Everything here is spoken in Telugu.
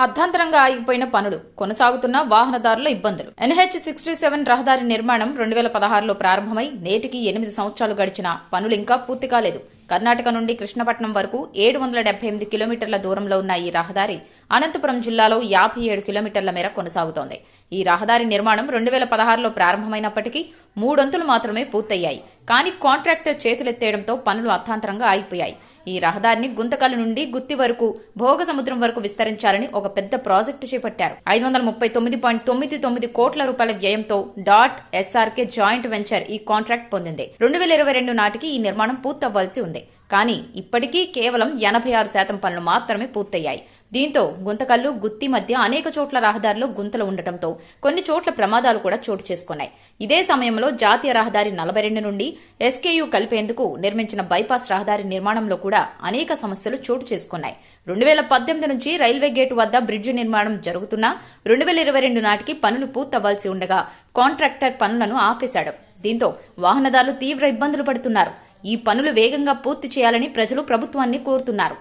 అర్ధాంతరంగా ఆగిపోయిన పనులు, కొనసాగుతున్న వాహనదారుల ఇబ్బందులు. NH-67 రహదారి నిర్మాణం 2016లో ప్రారంభమై నేటికి 8 సంవత్సరాలు గడిచినా పనులు ఇంకా పూర్తి కాలేదు. కర్ణాటక నుండి కృష్ణపట్నం వరకు 778 కిలోమీటర్ల దూరంలో ఉన్న ఈ రహదారి అనంతపురం జిల్లాలో 57 కిలోమీటర్ల మేర కొనసాగుతోంది. ఈ రహదారి నిర్మాణం 2016లో ప్రారంభమైనప్పటికీ 3 వంతులు మాత్రమే పూర్తయ్యాయి. కానీ కాంట్రాక్టర్ చేతులెత్తేయడంతో పనులు అర్థాంతరంగా ఆగిపోయాయి. ఈ రహదారిని గుంతకల్ నుండి గుత్తి వరకు భోగసముద్రం వరకు విస్తరించాలని ఒక పెద్ద ప్రాజెక్టు చేపట్టారు. 539.99 కోట్ల రూపాయల వ్యయంతో .SRK జాయింట్ వెంచర్ ఈ కాంట్రాక్ట్ పొందింది. 2022 నాటికి ఈ నిర్మాణం పూర్తవ్వాల్సి ఉంది. కానీ ఇప్పటికీ కేవలం 86% పనులు మాత్రమే పూర్తయ్యాయి. దీంతో గుంతకల్లు, గుత్తి మధ్య అనేక చోట్ల రహదారిలో గుంతలు ఉండటంతో కొన్ని చోట్ల ప్రమాదాలు కూడా చోటు చేసుకున్నాయి. ఇదే సమయంలో జాతీయ రహదారి 42 నుండి SKU కలిపేందుకు నిర్మించిన బైపాస్ రహదారి నిర్మాణంలో కూడా అనేక సమస్యలు చోటు చేసుకున్నాయి. 2018 నుంచి రైల్వే గేటు వద్ద బ్రిడ్జి నిర్మాణం జరుగుతున్నా 2022 నాటికి పనులు పూర్తవ్వాల్సి ఉండగా కాంట్రాక్టర్ పనులను ఆపేశాడు. దీంతో వాహనదారులు తీవ్ర ఇబ్బందులు పడుతున్నారు. ఈ పనులు వేగంగా పూర్తి చేయాలని ప్రజలు ప్రభుత్వాన్ని కోరుతున్నారు.